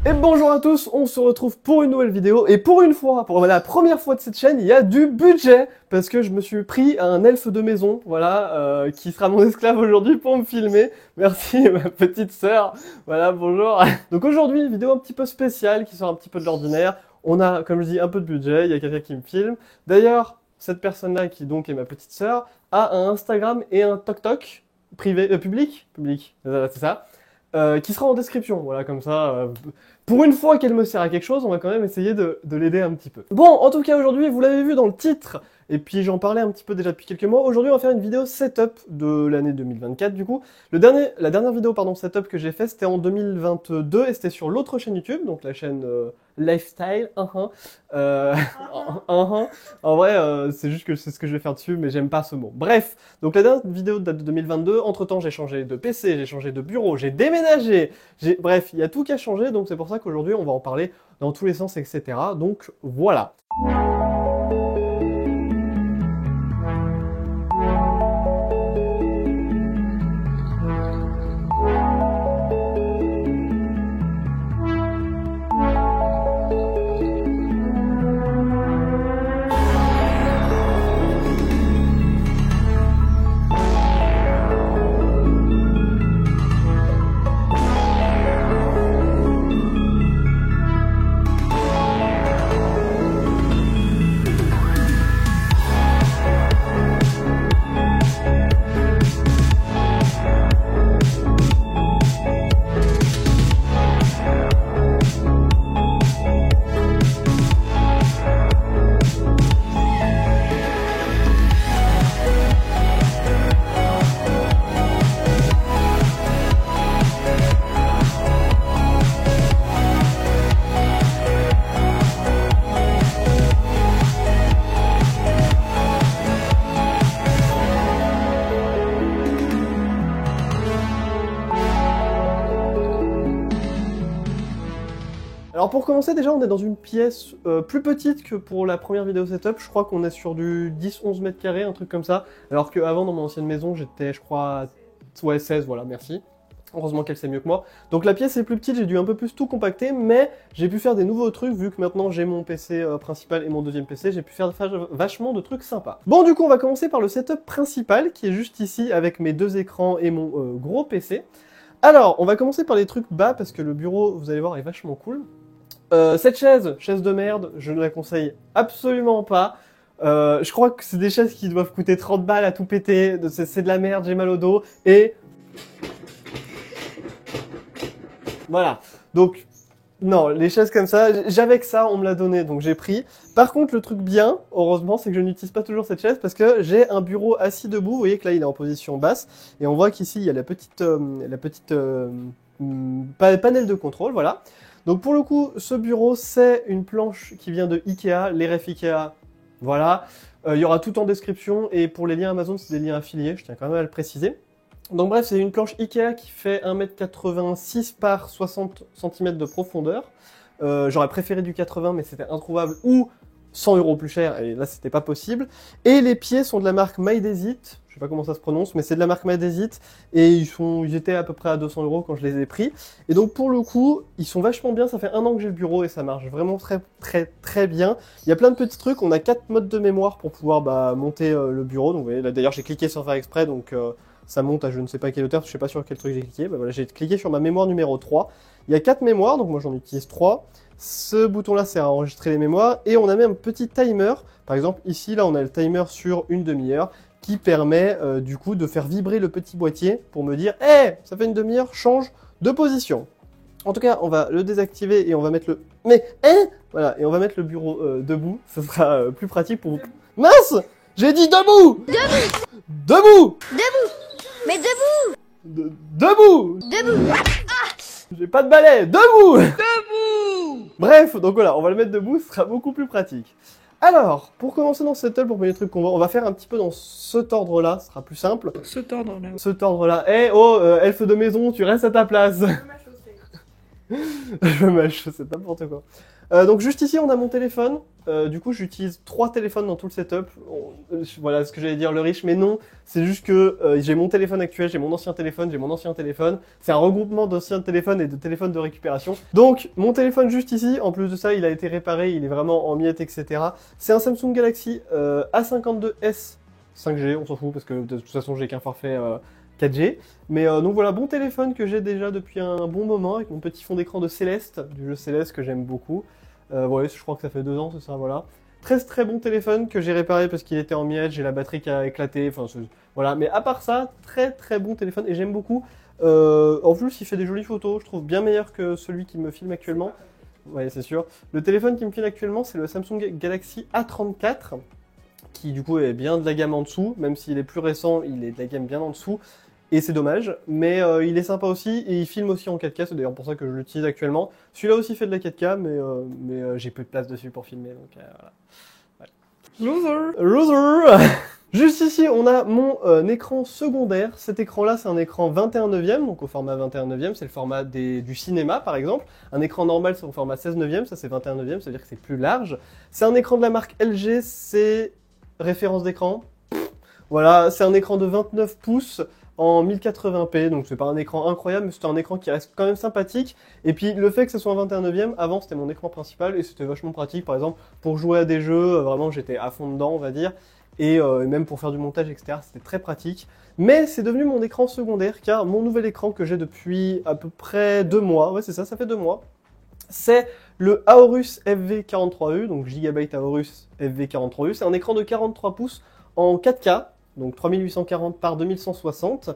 Et bonjour à tous, on se retrouve pour une nouvelle vidéo, et pour une fois, pour la première fois de cette chaîne, il y a du budget, parce que je me suis pris un elfe de maison, voilà, qui sera mon esclave aujourd'hui pour me filmer. Merci ma petite sœur, voilà, bonjour. Donc aujourd'hui, une vidéo un petit peu spéciale, qui sort un petit peu de l'ordinaire. On a, comme je dis, un peu de budget, il y a quelqu'un qui me filme. D'ailleurs, cette personne-là, qui donc est ma petite sœur, a un Instagram et un TikTok privé, public, c'est ça. Qui sera en description, voilà, comme ça, pour une fois qu'elle me sert à quelque chose, on va quand même essayer de l'aider un petit peu. Bon, en tout cas, aujourd'hui, vous l'avez vu dans le titre, et puis j'en parlais un petit peu déjà depuis quelques mois, aujourd'hui on va faire une vidéo setup de l'année 2024, du coup. La dernière vidéo, setup que j'ai fait, c'était en 2022, et c'était sur l'autre chaîne YouTube, donc la chaîne Lifestyle, En vrai, c'est juste que c'est ce que je vais faire dessus, mais j'aime pas ce mot. Bref, donc la dernière vidéo date de 2022, entre-temps j'ai changé de PC, j'ai changé de bureau, j'ai déménagé, bref, il y a tout qui a changé, donc c'est pour ça qu'aujourd'hui on va en parler dans tous les sens, etc. Donc voilà. Alors pour commencer, déjà on est dans une pièce plus petite que pour la première vidéo setup. Je crois qu'on est sur du 10-11 mètres carrés, un truc comme ça. Alors qu'avant, dans mon ancienne maison, j'étais, je crois, ouais, 16, voilà, merci. Heureusement qu'elle sait mieux que moi. Donc la pièce est plus petite, j'ai dû un peu plus tout compacter, mais j'ai pu faire des nouveaux trucs, vu que maintenant j'ai mon PC principal et mon deuxième PC, j'ai pu faire vachement de trucs sympas. Bon, du coup, on va commencer par le setup principal, qui est juste ici, avec mes deux écrans et mon gros PC. Alors, on va commencer par les trucs bas, parce que le bureau, vous allez voir, est vachement cool. Cette chaise de merde, je ne la conseille absolument pas. Je crois que c'est des chaises qui doivent coûter 30 balles à tout péter, c'est de la merde, j'ai mal au dos, et... Voilà, donc, non, les chaises comme ça, j'avais que ça, on me l'a donné, donc j'ai pris. Par contre, le truc bien, heureusement, c'est que je n'utilise pas toujours cette chaise, parce que j'ai un bureau assis debout, vous voyez que là, il est en position basse, et on voit qu'ici, il y a la petite panel de contrôle, voilà. Donc pour le coup, ce bureau, c'est une planche qui vient de Ikea, les refs Ikea, voilà. Il y aura tout en description, et pour les liens Amazon, c'est des liens affiliés, je tiens quand même à le préciser. Donc bref, c'est une planche Ikea qui fait 1m86 par 60 cm de profondeur. J'aurais préféré du 80, mais c'était introuvable, ou 100 € plus cher, et là c'était pas possible. Et les pieds sont de la marque Mydesit, je sais pas comment ça se prononce, mais c'est de la marque Mydesit, et ils étaient à peu près à 200 € quand je les ai pris. Et donc pour le coup, ils sont vachement bien, ça fait 1 an que j'ai le bureau et ça marche vraiment très bien. Il y a plein de petits trucs, on a 4 modes de mémoire pour pouvoir monter le bureau. Donc vous voyez, là d'ailleurs j'ai cliqué sans faire exprès, donc ça monte à je ne sais pas quelle hauteur, je sais pas sur quel truc j'ai cliqué. Voilà, j'ai cliqué sur ma mémoire numéro 3. Il y a 4 mémoires, donc moi j'en utilise 3. Ce bouton-là sert à enregistrer les mémoires, et on a même un petit timer. Par exemple, ici, là, on a le timer sur une demi-heure, qui permet, du coup, de faire vibrer le petit boîtier pour me dire « Hey, ça fait une demi-heure, change de position ». En tout cas, on va le désactiver et on va mettre le... Mais, voilà, et on va mettre le bureau debout, ça sera plus pratique pour vous... Mince! J'ai dit debout! Debout! Mais debout! Debout! J'ai pas de balai! Debout! Bref, donc voilà, on va le mettre debout, ce sera beaucoup plus pratique. Alors, pour commencer dans ce setup, pour les trucs on va faire un petit peu dans cet ordre-là, ce sera plus simple. Cet ordre-là. Eh oh, elfe de maison, tu restes à ta place. Je mâche, c'est n'importe quoi. Donc juste ici, on a mon téléphone. Du coup, j'utilise 3 téléphones dans tout le setup. Voilà ce que j'allais dire, le riche, mais non. C'est juste que j'ai mon téléphone actuel, j'ai mon ancien téléphone, j'ai mon ancien téléphone. C'est un regroupement d'anciens téléphones et de téléphones de récupération. Donc, mon téléphone juste ici, en plus de ça, il a été réparé, il est vraiment en miettes, etc. C'est un Samsung Galaxy A52s 5G, on s'en fout parce que de toute façon, j'ai qu'un forfait 4G. Mais donc voilà, bon téléphone que j'ai déjà depuis un bon moment avec mon petit fond d'écran de Céleste, du jeu Céleste que j'aime beaucoup. Ouais, je crois que ça fait 2 ans, c'est ça, voilà. Très très bon téléphone que j'ai réparé parce qu'il était en miettes, j'ai la batterie qui a éclaté, enfin voilà. Mais à part ça, très très bon téléphone et j'aime beaucoup. En plus, il fait des jolies photos, je trouve bien meilleur que celui qui me filme actuellement. Ouais, c'est sûr. Le téléphone qui me filme actuellement, c'est le Samsung Galaxy A34, qui du coup est bien de la gamme en dessous, même s'il est plus récent, il est de la gamme bien en dessous. Et c'est dommage, mais il est sympa aussi, et il filme aussi en 4K, c'est d'ailleurs pour ça que je l'utilise actuellement. Celui-là aussi fait de la 4K, mais j'ai peu de place dessus pour filmer, donc voilà. Loser. Loser. Juste ici, on a mon écran secondaire. Cet écran-là, c'est un écran 21 neuvième, donc au format 21 neuvième, c'est le format du cinéma par exemple. Un écran normal, c'est au format 16 neuvième, ça c'est 21 neuvième, ça veut dire que c'est plus large. C'est un écran de la marque LG, c'est référence d'écran. Voilà, c'est un écran de 29 pouces en 1080p, donc c'est pas un écran incroyable, mais c'est un écran qui reste quand même sympathique. Et puis le fait que ce soit en 21 neuvième, avant c'était mon écran principal et c'était vachement pratique, par exemple pour jouer à des jeux, vraiment j'étais à fond dedans on va dire, et même pour faire du montage etc, c'était très pratique. Mais c'est devenu mon écran secondaire car mon nouvel écran que j'ai depuis à peu près 2 mois, ouais c'est ça, ça fait 2 mois, c'est le Aorus FV43U, donc Gigabyte Aorus FV43U, c'est un écran de 43 pouces en 4K, donc 3840 par 2160,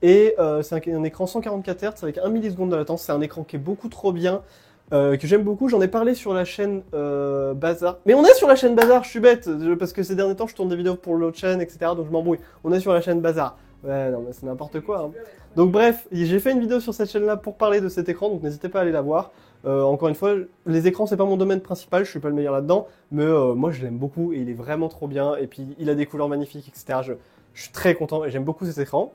et c'est un écran 144 Hz avec 1 milliseconde de latence, c'est un écran qui est beaucoup trop bien, que j'aime beaucoup, j'en ai parlé sur la chaîne Bazar. Mais on est sur la chaîne Bazar, je suis bête, parce que ces derniers temps je tourne des vidéos pour l'autre chaîne, etc., donc je m'embrouille. On est sur la chaîne Bazar. Ouais, non mais c'est n'importe quoi. Hein. Donc bref, j'ai fait une vidéo sur cette chaîne-là pour parler de cet écran, donc n'hésitez pas à aller la voir. Encore une fois, les écrans c'est pas mon domaine principal, je suis pas le meilleur là-dedans, mais moi je l'aime beaucoup et il est vraiment trop bien, et puis il a des couleurs magnifiques, etc. Je suis très content et j'aime beaucoup cet écran.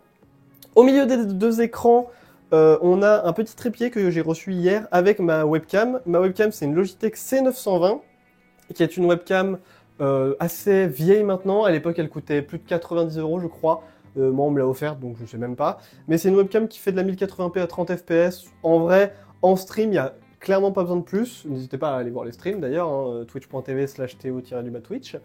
Au milieu des 2 écrans, on a un petit trépied que j'ai reçu hier avec ma webcam. Ma webcam c'est une Logitech C920, qui est une webcam assez vieille maintenant. À l'époque elle coûtait plus de 90 € je crois. Moi on me l'a offerte donc je sais même pas. Mais c'est une webcam qui fait de la 1080p à 30 fps. En vrai, en stream, il y a clairement pas besoin de plus. N'hésitez pas à aller voir les streams d'ailleurs, hein, twitch.tv/to-twitch.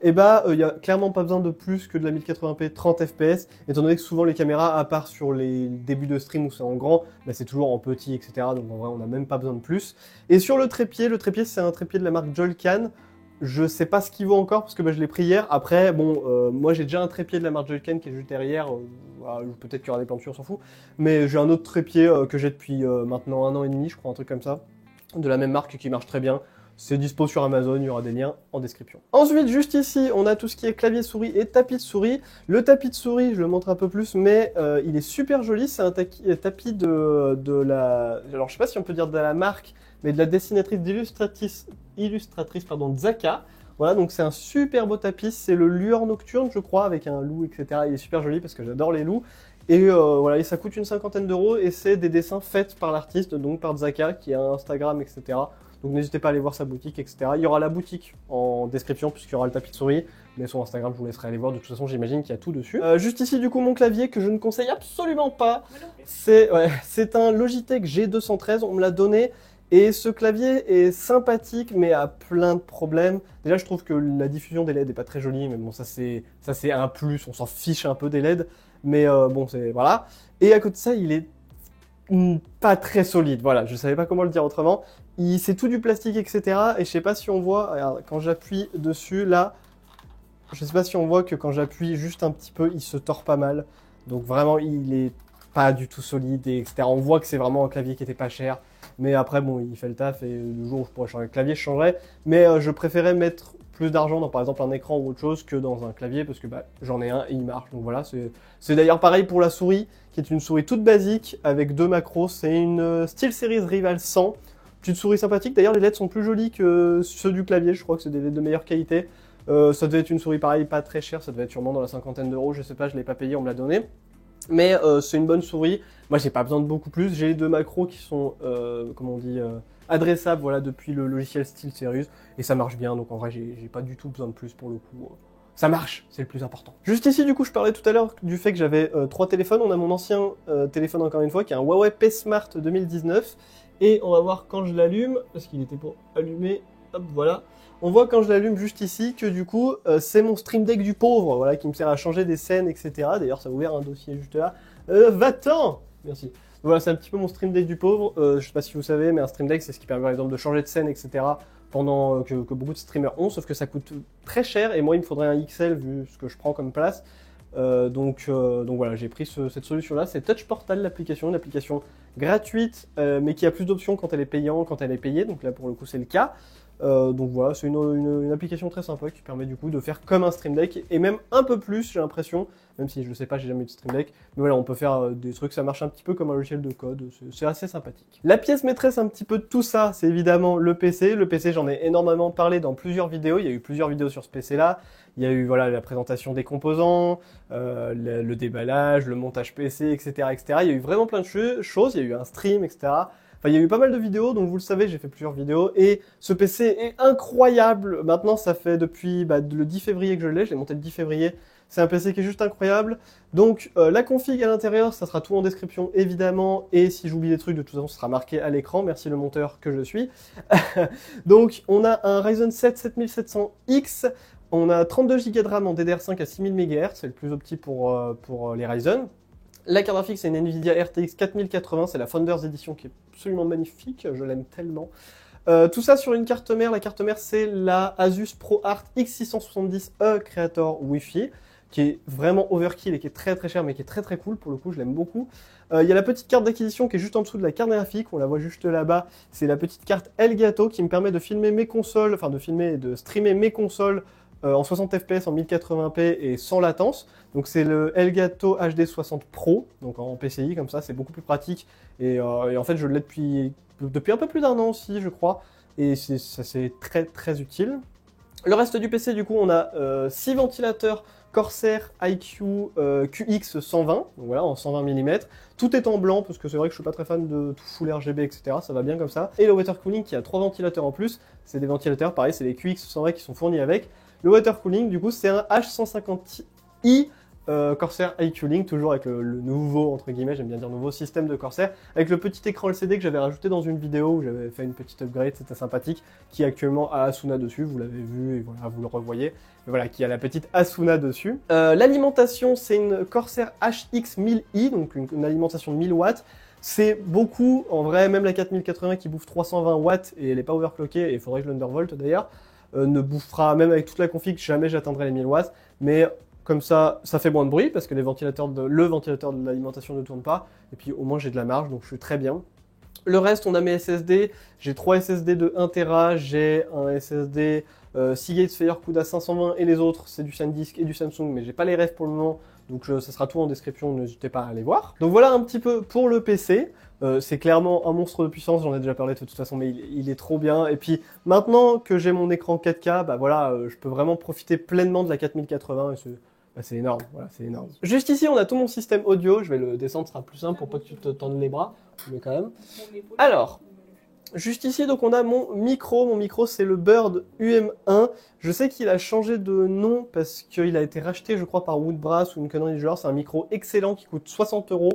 Et bah, il y a clairement pas besoin de plus que de la 1080p 30 fps, étant donné que souvent les caméras, à part sur les débuts de stream où c'est en grand, bah, c'est toujours en petit, etc. Donc en vrai, on n'a même pas besoin de plus. Et sur le trépied c'est un trépied de la marque Joycan. Je sais pas ce qu'il vaut encore parce que bah, je l'ai pris hier. Après, bon, moi j'ai déjà un trépied de la marque Joycan qui est juste derrière. Voilà, peut-être qu'il y aura des plantures, on s'en fout. Mais j'ai un autre trépied que j'ai depuis maintenant 1 an et demi, je crois, un truc comme ça. De la même marque qui marche très bien. C'est dispo sur Amazon, il y aura des liens en description. Ensuite, juste ici, on a tout ce qui est clavier souris et tapis de souris. Le tapis de souris, je le montre un peu plus, mais il est super joli. C'est un tapis de la... Alors, je sais pas si on peut dire de la marque, mais de la dessinatrice illustratrice Zaka. Voilà, donc c'est un super beau tapis. C'est le Lueur Nocturne, je crois, avec un loup, etc. Il est super joli parce que j'adore les loups. Et voilà, et ça coûte une 50aine d'euros et c'est des dessins faits par l'artiste, donc par Zaka, qui a un Instagram, etc. Donc n'hésitez pas à aller voir sa boutique, etc. Il y aura la boutique en description puisqu'il y aura le tapis de souris, mais son Instagram, je vous laisserai aller voir. De toute façon, j'imagine qu'il y a tout dessus. Juste ici, du coup, mon clavier que je ne conseille absolument pas. C'est un Logitech G213, on me l'a donné. Et ce clavier est sympathique, mais a plein de problèmes. Déjà, je trouve que la diffusion des LED n'est pas très jolie, mais bon, ça c'est un plus, on s'en fiche un peu des LED. Mais bon, c'est... Voilà. Et à côté de ça, il est pas très solide. Voilà, je savais pas comment le dire autrement. C'est tout du plastique, etc. Et je sais pas si on voit, regarde, quand j'appuie dessus, là, je sais pas si on voit que quand j'appuie juste un petit peu, il se tord pas mal. Donc vraiment, il est pas du tout solide, etc. On voit que c'est vraiment un clavier qui était pas cher. Mais après, bon, il fait le taf et le jour où je pourrais changer le clavier, je changerais. Mais je préférais mettre plus d'argent dans par exemple un écran ou autre chose que dans un clavier parce que bah, j'en ai un et il marche. Donc voilà, c'est d'ailleurs pareil pour la souris qui est une souris toute basique avec 2 macros. C'est une SteelSeries Rival 100. Petite souris sympathique. D'ailleurs, les LED sont plus jolis que ceux du clavier. Je crois que c'est des LED de meilleure qualité. Ça devait être une souris pareil, pas très chère. Ça devait être sûrement dans la 50aine d'euros. Je sais pas, je l'ai pas payé, on me l'a donné. Mais c'est une bonne souris. Moi, j'ai pas besoin de beaucoup plus. J'ai les 2 macros qui sont, comment on dit, adressables, voilà, depuis le logiciel SteelSeries. Et ça marche bien, donc en vrai, j'ai pas du tout besoin de plus pour le coup. Ça marche, c'est le plus important. Juste ici, du coup, je parlais tout à l'heure du fait que j'avais 3 téléphones. On a mon ancien téléphone, encore une fois, qui est un Huawei P Smart 2019. Et on va voir quand je l'allume, parce qu'il était pour allumer, hop, voilà. On voit quand je l'allume juste ici que du coup, c'est mon Stream Deck du pauvre, voilà, qui me sert à changer des scènes, etc. D'ailleurs, ça a ouvert un dossier juste là. Va-t'en! Merci. Donc voilà, c'est un petit peu mon Stream Deck du pauvre. Je sais pas si vous savez, mais un Stream Deck, c'est ce qui permet par exemple de changer de scène, etc. Pendant que beaucoup de streamers ont, sauf que ça coûte très cher, et moi, il me faudrait un XL vu ce que je prends comme place. Donc voilà, j'ai pris cette solution-là. C'est Touch Portal, l'application, une application gratuite, mais qui a plus d'options quand elle est payante, quand elle est payée. Donc là, pour le coup, c'est le cas. Donc voilà, c'est une application très sympa qui permet du coup de faire comme un Stream Deck et même un peu plus, j'ai l'impression, même si je ne sais pas, j'ai jamais eu de Stream Deck, mais voilà, on peut faire des trucs, ça marche un petit peu comme un logiciel de code, c'est assez sympathique. La pièce maîtresse un petit peu de tout ça, c'est évidemment le PC. Le PC, j'en ai énormément parlé dans plusieurs vidéos, il y a eu plusieurs vidéos sur ce PC-là. Il y a eu voilà, la présentation des composants, le déballage, le montage PC, etc., etc. Il y a eu vraiment plein de choses, il y a eu un stream, etc. Enfin, il y a eu pas mal de vidéos, donc vous le savez, j'ai fait plusieurs vidéos, et ce PC est incroyable. Maintenant, ça fait depuis le 10 février que je l'ai monté le 10 février. C'est un PC qui est juste incroyable. Donc, la config à l'intérieur, ça sera tout en description, évidemment, et si j'oublie des trucs, de toute façon, ce sera marqué à l'écran. Merci le monteur que je suis. Donc, on a un Ryzen 7 7700X, on a 32 Go de RAM en DDR5 à 6000 MHz, c'est le plus opti pour les Ryzen. La carte graphique, c'est une Nvidia RTX 4080, c'est la Founders Edition qui est absolument magnifique, je l'aime tellement. Tout ça sur une carte mère, la carte mère c'est la Asus ProArt X670E Creator Wi-Fi, qui est vraiment overkill et qui est très très cher mais qui est très très cool, pour le coup je l'aime beaucoup. Il y a la petite carte d'acquisition qui est juste en dessous de la carte graphique, on la voit juste là-bas, c'est la petite carte Elgato qui me permet de filmer mes consoles, enfin de filmer et de streamer mes consoles en 60 fps, en 1080p et sans latence. Donc c'est le Elgato HD 60 Pro, donc en PCI comme ça, c'est beaucoup plus pratique. Et en fait je l'ai depuis un peu plus d'1 an aussi je crois, et ça c'est très très utile. Le reste du PC du coup on a 6 ventilateurs Corsair IQ QX 120, donc voilà en 120 mm. Tout est en blanc parce que c'est vrai que je suis pas très fan de tout full RGB etc, ça va bien comme ça. Et le water cooling qui a 3 ventilateurs en plus, c'est des ventilateurs pareil, c'est les QX 120 qui sont fournis avec. Le water cooling, du coup, c'est un H150i Corsair IQ Link, toujours avec le nouveau, entre guillemets, j'aime bien dire nouveau système de Corsair, avec le petit écran LCD que j'avais rajouté dans une vidéo où j'avais fait une petite upgrade, c'était sympathique, qui actuellement a Asuna dessus, vous l'avez vu, et voilà, vous le revoyez, et voilà, qui a la petite Asuna dessus. L'alimentation, c'est une Corsair HX 1000i, donc une alimentation de 1000 watts. C'est beaucoup, en vrai, même la 4080 qui bouffe 320 watts, et elle n'est pas overclockée, et il faudrait que je l'undervolt d'ailleurs, ne bouffera, même avec toute la config, jamais j'atteindrai les 1000 watts, mais comme ça fait moins de bruit, parce que le ventilateur de l'alimentation ne tourne pas, et puis au moins j'ai de la marge, donc je suis très bien. Le reste, on a mes SSD, j'ai 3 SSD de 1TB, j'ai un SSD Seagate Sphere CUDA 520, et les autres, c'est du SanDisk et du Samsung, mais j'ai pas les refs pour le moment, donc ça sera tout en description, n'hésitez pas à aller voir. Donc voilà un petit peu pour le PC. C'est clairement un monstre de puissance, j'en ai déjà parlé de toute façon, mais il est trop bien. Et puis maintenant que j'ai mon écran 4K, bah voilà, je peux vraiment profiter pleinement de la 4080 et c'est énorme, voilà, c'est énorme. Juste ici, on a tout mon système audio, je vais le descendre, ce sera plus simple pour pas que tu te tendes les bras, mais quand même. Alors, juste ici, donc on a mon micro c'est le Bird UM1. Je sais qu'il a changé de nom parce qu'il a été racheté, je crois, par Woodbrass ou une connerie du genre. C'est un micro excellent qui coûte 60 €.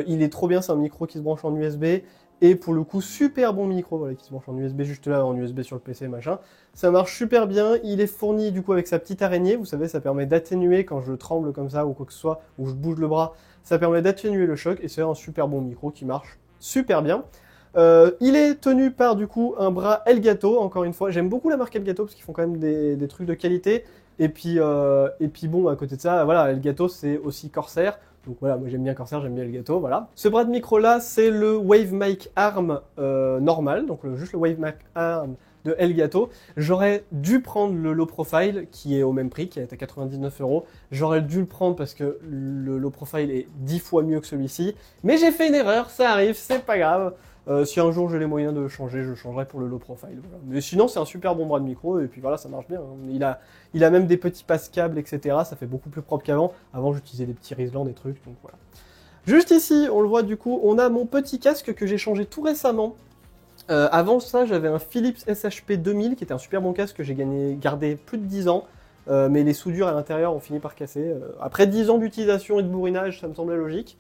Il est trop bien, c'est un micro qui se branche en USB. Et pour le coup, super bon micro, voilà, qui se branche en USB juste là, en USB sur le PC, machin. Ça marche super bien. Il est fourni du coup avec sa petite araignée. Vous savez, ça permet d'atténuer quand je tremble comme ça ou quoi que ce soit, ou je bouge le bras. Ça permet d'atténuer le choc et c'est un super bon micro qui marche super bien. Il est tenu par du coup un bras Elgato, encore une fois. J'aime beaucoup la marque Elgato parce qu'ils font quand même des trucs de qualité. Et puis bon, à côté de ça, voilà, Elgato c'est aussi Corsair. Donc voilà, moi j'aime bien Corsair, j'aime bien Elgato, voilà. Ce bras de micro là, c'est le WaveMic Arm normal, donc juste le WaveMic Arm de Elgato. J'aurais dû prendre le low profile qui est au même prix, qui est à 99 €. J'aurais dû le prendre parce que le low profile est 10 fois mieux que celui-ci. Mais j'ai fait une erreur, ça arrive, c'est pas grave. Si un jour j'ai les moyens de changer, je changerai pour le low profile. Voilà. Mais sinon, c'est un super bon bras de micro, et puis voilà, ça marche bien. Hein. Il a même des petits passe-câbles, etc. Ça fait beaucoup plus propre qu'avant. Avant, j'utilisais des petits Risland, des trucs, donc voilà. Juste ici, on le voit du coup, on a mon petit casque que j'ai changé tout récemment. Avant ça, j'avais un Philips SHP 2000 qui était un super bon casque que j'ai gardé plus de 10 ans. Mais les soudures à l'intérieur ont fini par casser. Après 10 ans d'utilisation et de bourrinage, ça me semblait logique.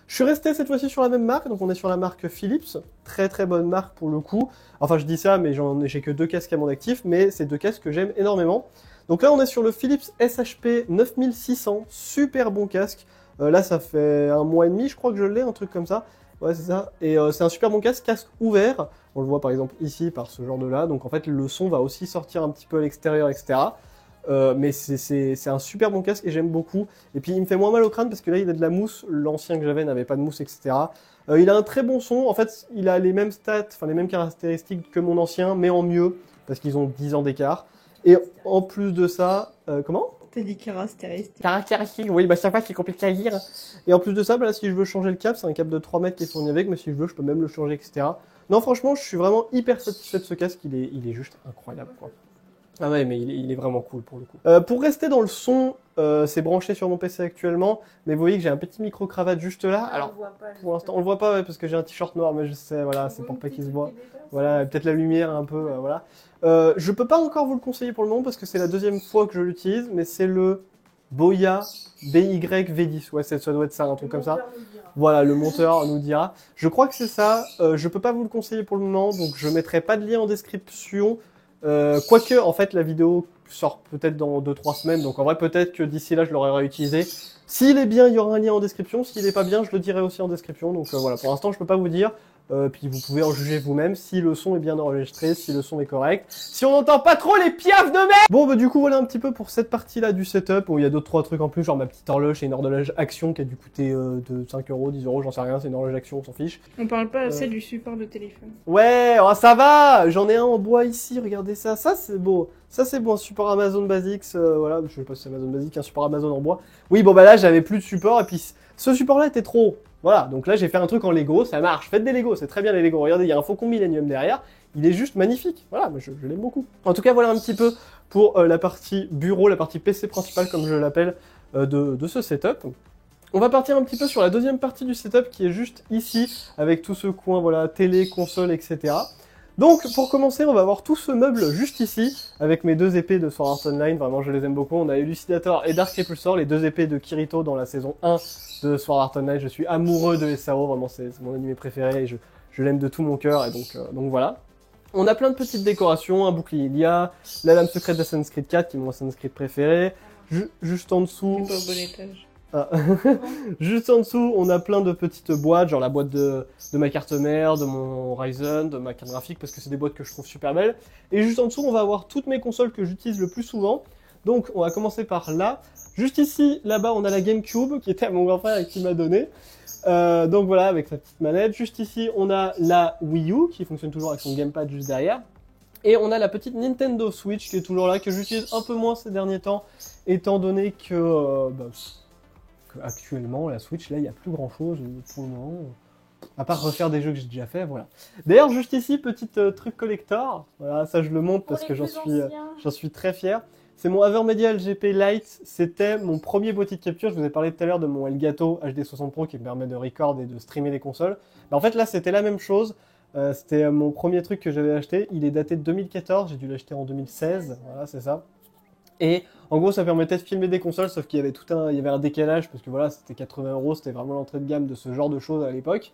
Je suis resté cette fois-ci sur la même marque, donc on est sur la marque Philips. Très très bonne marque pour le coup. Enfin, je dis ça, mais j'ai que 2 casques à mon actif, mais c'est 2 casques que j'aime énormément. Donc là, on est sur le Philips SHP 9600, super bon casque. Là, ça fait 1 mois et demi, je crois que je l'ai, un truc comme ça. Ouais, c'est ça. Et c'est un super bon casque ouvert. On le voit par exemple ici, par ce genre de là. Donc en fait, le son va aussi sortir un petit peu à l'extérieur, etc. Mais c'est un super bon casque et j'aime beaucoup. Et puis il me fait moins mal au crâne parce que là, il a de la mousse. L'ancien que j'avais n'avait pas de mousse, etc. Il a un très bon son. En fait, il a les mêmes stats, enfin les mêmes caractéristiques que mon ancien, mais en mieux, parce qu'ils ont 10 ans d'écart. Et en plus de ça, comment ? T'as dit caractéristique. Caractéristique, oui, bah chaque fois c'est compliqué à lire. Et en plus de ça, bah là, si je veux changer le câble, c'est un câble de 3 mètres qui est fourni avec, mais si je veux, je peux même le changer, etc. Non, franchement, je suis vraiment hyper satisfait de ce casque, il est juste incroyable, quoi. Ah ouais, mais il est vraiment cool pour le coup. Pour rester dans le son, c'est branché sur mon PC actuellement, mais vous voyez que j'ai un petit micro-cravate juste là. Alors, pour l'instant, on le voit pas, ouais, parce que j'ai un t-shirt noir, mais je sais, voilà, c'est pour pas qu'il se voit. Voilà, peut-être la lumière un peu, voilà. Je peux pas encore vous le conseiller pour le moment, parce que c'est la 2e fois que je l'utilise, mais c'est le Boya BY V10. Ouais, ça doit être ça, un truc comme ça. Voilà, le monteur nous dira. Je crois que c'est ça. Je peux pas vous le conseiller pour le moment, donc je mettrai pas de lien en description. Quoique, en fait, la vidéo sort peut-être dans 2-3 semaines, donc en vrai, peut-être que d'ici là, je l'aurai réutilisé. S'il est bien, il y aura un lien en description. S'il est pas bien, je le dirai aussi en description. Donc voilà, pour l'instant, je peux pas vous dire. Puis vous pouvez en juger vous-même si le son est bien enregistré, si le son est correct, si on n'entend pas trop les piafs de merde. Bon, bah du coup, voilà un petit peu pour cette partie-là du setup. Bon, il y a 2-3 trucs en plus, genre ma petite horloge, c'est une horloge action qui a dû coûter de 5 euros, 10 euros, j'en sais rien, c'est une horloge action, on s'en fiche. On parle pas assez du support de téléphone. Ouais, oh, ça va. J'en ai un en bois ici, regardez ça. Ça, c'est beau. Ça, c'est bon, un support Amazon Basics, voilà, je sais pas si c'est Amazon Basics, un support Amazon en bois. Oui, bon, bah là, j'avais plus de support, et puis ce support-là était trop haut. Voilà, donc là, j'ai fait un truc en Lego, ça marche. Faites des Lego, c'est très bien les Lego. Regardez, il y a un Faucon Millennium derrière. Il est juste magnifique. Voilà, je l'aime beaucoup. En tout cas, voilà un petit peu pour la partie bureau, la partie PC principale, comme je l'appelle, de ce setup. On va partir un petit peu sur la deuxième partie du setup qui est juste ici, avec tout ce coin, voilà, télé, console, etc. Donc, pour commencer, on va avoir tout ce meuble juste ici, avec mes 2 épées de Sword Art Online, vraiment je les aime beaucoup. On a Elucidator et Dark Repulsor, les 2 épées de Kirito dans la saison 1 de Sword Art Online. Je suis amoureux de SAO, vraiment c'est mon anime préféré et je l'aime de tout mon cœur, et donc voilà. On a plein de petites décorations, un bouclier Ilia, la lame secrète d'Assassin's Creed 4 qui est mon Assassin's Creed préféré, juste en dessous... Pas au bon étage. Ah. Juste en dessous, on a plein de petites boîtes, genre la boîte de ma carte mère, de mon Ryzen, de ma carte graphique, parce que c'est des boîtes que je trouve super belles. Et juste en dessous, on va avoir toutes mes consoles que j'utilise le plus souvent. Donc, on va commencer par là. Juste ici, là-bas, on a la GameCube, qui était à mon grand frère et qui m'a donné. Donc voilà, avec sa petite manette. Juste ici, on a la Wii U, qui fonctionne toujours avec son gamepad juste derrière. Et on a la petite Nintendo Switch, qui est toujours là, que j'utilise un peu moins ces derniers temps, étant donné que... actuellement, la Switch, là, il n'y a plus grand chose pour le moment, à part refaire des jeux que j'ai déjà fait, voilà. D'ailleurs, juste ici, petit truc collector, voilà, ça je le montre parce que j'en suis très fier. C'est mon Avermedia LGP Lite, c'était mon premier boîtier de capture, je vous ai parlé tout à l'heure de mon Elgato HD60 Pro qui me permet de record et de streamer les consoles. Bah, en fait, là, c'était la même chose, c'était mon premier truc que j'avais acheté, il est daté de 2014, j'ai dû l'acheter en 2016, voilà, c'est ça. Et en gros, ça permettait de filmer des consoles, sauf qu'il y avait il y avait un décalage, parce que voilà, c'était 80 €, c'était vraiment l'entrée de gamme de ce genre de choses à l'époque.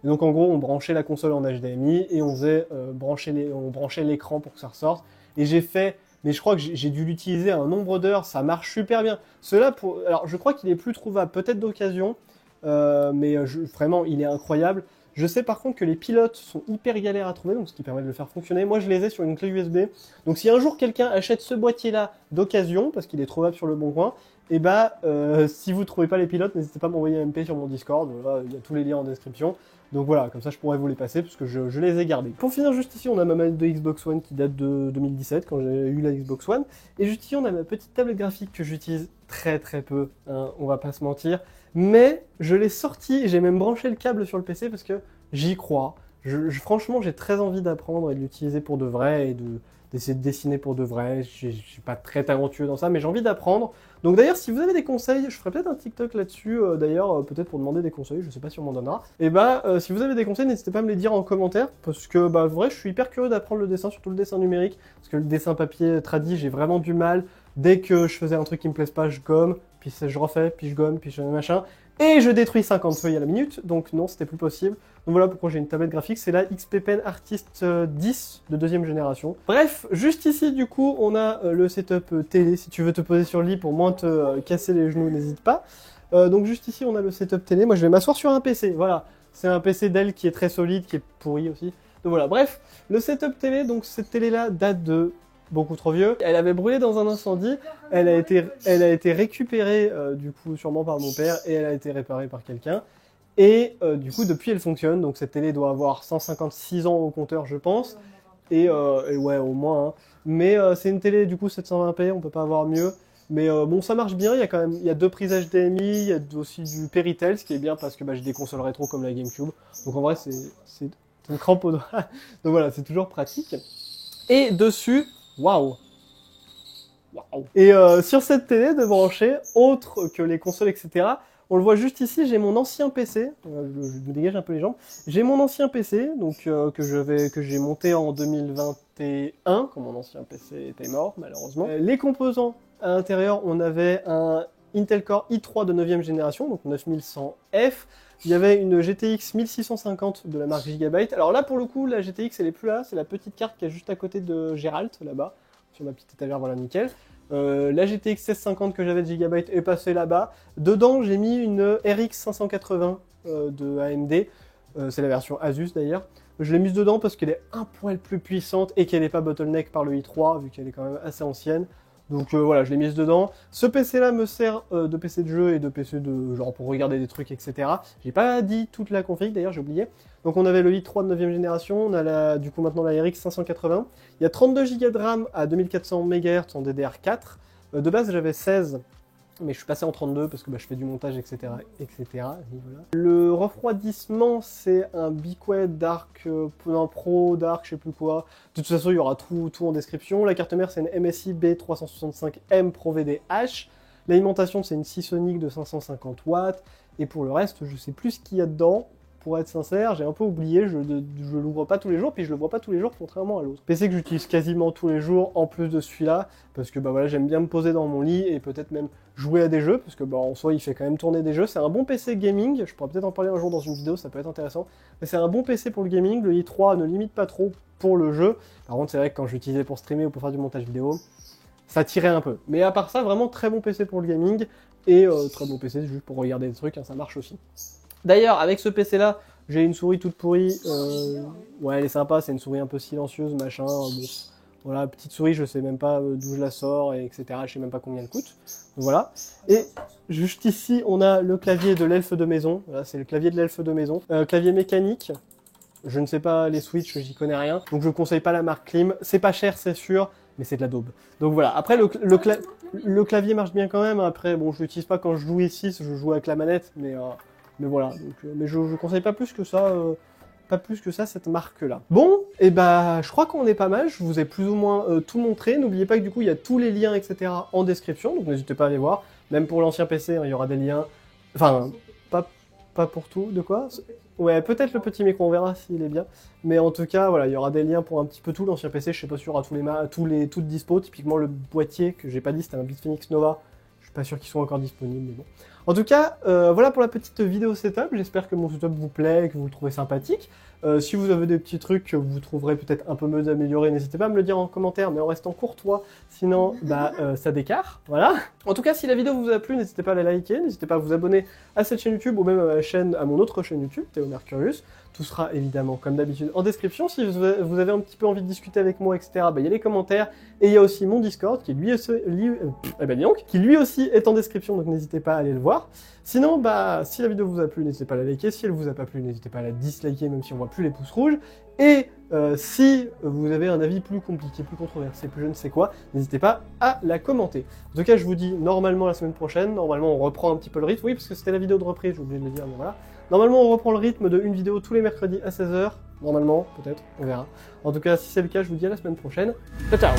Et donc en gros, on branchait la console en HDMI, et on faisait on branchait l'écran pour que ça ressorte. Et j'ai fait, mais je crois que j'ai dû l'utiliser un nombre d'heures, ça marche super bien. Alors je crois qu'il est plus trouvable, peut-être d'occasion, mais vraiment, il est incroyable. Je sais par contre que les pilotes sont hyper galères à trouver, donc ce qui permet de le faire fonctionner. Moi, je les ai sur une clé USB. Donc si un jour quelqu'un achète ce boîtier-là d'occasion, parce qu'il est trouvable sur le bon coin, et si vous ne trouvez pas les pilotes, n'hésitez pas à m'envoyer un MP sur mon Discord. Voilà, il y a tous les liens en description. Donc voilà, comme ça je pourrais vous les passer, parce que je les ai gardés. Pour finir, juste ici, on a ma manette de Xbox One qui date de 2017, quand j'ai eu la Xbox One. Et juste ici, on a ma petite tablette graphique que j'utilise très très peu, hein, on va pas se mentir. Mais je l'ai sorti, j'ai même branché le câble sur le PC parce que j'y crois. Franchement, j'ai très envie d'apprendre et de l'utiliser pour de vrai et d'essayer de dessiner pour de vrai. Je suis pas très talentueux dans ça, mais j'ai envie d'apprendre. Donc d'ailleurs, si vous avez des conseils, je ferai peut-être un TikTok là-dessus, peut-être pour demander des conseils, je sais pas si on m'en donnera. Et si vous avez des conseils, n'hésitez pas à me les dire en commentaire, parce que en vrai, je suis hyper curieux d'apprendre le dessin, surtout le dessin numérique, parce que le dessin papier tradi, j'ai vraiment du mal. Dès que je faisais un truc qui me plaise pas, je gomme, puis je refais, puis je gomme, puis je fais machin. Et je détruis 50 feuilles à la minute, donc non, c'était plus possible. Donc voilà pourquoi j'ai une tablette graphique, c'est la XP Pen Artist 10 de 2e génération. Bref, juste ici du coup, on a le setup télé, si tu veux te poser sur le lit pour moins te casser les genoux, n'hésite pas. Donc juste ici, on a le setup télé, moi je vais m'asseoir sur un PC, voilà. C'est un PC Dell qui est très solide, qui est pourri aussi. Donc voilà, bref, le setup télé, donc cette télé-là date de beaucoup trop vieux. Elle avait brûlé dans un incendie, elle a été récupérée du coup sûrement par mon père et elle a été réparée par quelqu'un. Et du coup depuis elle fonctionne, donc cette télé doit avoir 156 ans au compteur je pense. Et ouais au moins. Hein. Mais c'est une télé du coup 720p, on peut pas avoir mieux. Mais bon ça marche bien, il y a 2 prises HDMI, il y a aussi du Péritel, ce qui est bien parce que j'ai des consoles rétro comme la GameCube. Donc en vrai c'est une crampe au doigt. Donc voilà, c'est toujours pratique. Et dessus, waouh! Et sur cette télé de brancher, autre que les consoles, etc., on le voit juste ici, j'ai mon ancien PC, je me dégage un peu les jambes, j'ai mon ancien PC, donc que j'ai monté en 2021, quand mon ancien PC était mort, malheureusement. Les composants à l'intérieur, on avait un Intel Core i3 de 9e génération, donc 9100F, il y avait une GTX 1650 de la marque Gigabyte. Alors là, pour le coup, la GTX, elle est plus là, c'est la petite carte qui est juste à côté de Geralt, là-bas, sur ma petite étagère, voilà, nickel. La GTX 1650 que j'avais de Gigabyte est passée là-bas. Dedans, j'ai mis une RX 580 de AMD. C'est la version Asus d'ailleurs. Je l'ai mise dedans parce qu'elle est un poil plus puissante et qu'elle n'est pas bottleneck par le i3, vu qu'elle est quand même assez ancienne. Donc voilà, je l'ai mise dedans. Ce PC-là me sert de PC de jeu et de PC de genre pour regarder des trucs, etc. J'ai pas dit toute la config, d'ailleurs, j'ai oublié. Donc on avait le i3 de 9e génération, on a du coup maintenant la RX 580. Il y a 32 Go de RAM à 2400 MHz en DDR4. De base, j'avais 16, mais je suis passé en 32 parce que je fais du montage, etc. etc. Voilà. Le refroidissement, c'est un BeQuet Dark, un Pro Dark, je sais plus quoi. De toute façon, il y aura tout en description. La carte mère, c'est une MSI B365M Pro VDH. L'alimentation, c'est une Seasonic de 550 watts. Et pour le reste, je sais plus ce qu'il y a dedans. Pour être sincère, j'ai un peu oublié, je l'ouvre pas tous les jours, puis je le vois pas tous les jours, contrairement à l'autre. PC que j'utilise quasiment tous les jours, en plus de celui-là, parce que voilà, j'aime bien me poser dans mon lit, et peut-être même jouer à des jeux, parce que en soi, il fait quand même tourner des jeux. C'est un bon PC gaming, je pourrais peut-être en parler un jour dans une vidéo, ça peut être intéressant. Mais c'est un bon PC pour le gaming, le i3 ne limite pas trop pour le jeu. Par contre, c'est vrai que quand je l'utilisais pour streamer ou pour faire du montage vidéo, ça tirait un peu. Mais à part ça, vraiment très bon PC pour le gaming, et très bon PC juste pour regarder des trucs, hein, ça marche aussi. D'ailleurs, avec ce PC là, j'ai une souris toute pourrie. Ouais, elle est sympa, c'est une souris un peu silencieuse, machin. Bon, voilà, petite souris, je sais même pas d'où je la sors, et etc. Je sais même pas combien elle coûte. Donc, voilà. Et juste ici, on a le clavier de l'elfe de maison. Voilà, c'est le clavier de l'elfe de maison. Clavier mécanique. Je ne sais pas les switches, j'y connais rien. Donc je conseille pas la marque Klim. C'est pas cher, c'est sûr, mais c'est de la daube. Donc voilà. Après, le clavier marche bien quand même. Après, bon, je l'utilise pas quand je joue ici, je joue avec la manette, mais voilà, donc, mais je conseille pas plus que ça, cette marque-là. Bon, et je crois qu'on est pas mal, je vous ai plus ou moins tout montré. N'oubliez pas que du coup, il y a tous les liens, etc. en description, donc n'hésitez pas à aller voir. Même pour l'ancien PC, hein, il y aura des liens. Enfin, pas pour tout, de quoi? Ouais, peut-être le petit micro, on verra s'il est bien. Mais en tout cas, voilà, il y aura des liens pour un petit peu tout. L'ancien PC, je sais pas si il y aura toutes dispo. Typiquement, le boîtier que j'ai pas dit, c'était un Bitfinex Nova. Je suis pas sûr qu'ils soient encore disponibles, mais bon. En tout cas, voilà pour la petite vidéo setup. J'espère que mon setup vous plaît, que vous le trouvez sympathique. Si vous avez des petits trucs que vous trouverez peut-être un peu mieux améliorés, n'hésitez pas à me le dire en commentaire, mais en restant courtois, sinon ça décarre, voilà. En tout cas, si la vidéo vous a plu, n'hésitez pas à la liker, n'hésitez pas à vous abonner à cette chaîne YouTube ou même à mon autre chaîne YouTube, Théo Mercurius. Tout sera évidemment, comme d'habitude, en description. Si vous avez un petit peu envie de discuter avec moi, etc., il y a les commentaires. Et il y a aussi mon Discord, qui lui aussi est en description, donc n'hésitez pas à aller le voir. Sinon, si la vidéo vous a plu, n'hésitez pas à la liker. Si elle vous a pas plu, n'hésitez pas à la disliker, même si on voit plus les pouces rouges. Et si vous avez un avis plus compliqué, plus controversé, plus je ne sais quoi, n'hésitez pas à la commenter. En tout cas, je vous dis normalement la semaine prochaine. Normalement, on reprend un petit peu le rythme. Oui, parce que c'était la vidéo de reprise, j'ai oublié de le dire, mais voilà. Normalement, on reprend le rythme de une vidéo tous les mercredis à 16 h. normalement, peut-être, on verra. En tout cas, si c'est le cas, je vous dis à la semaine prochaine. Ciao, ciao.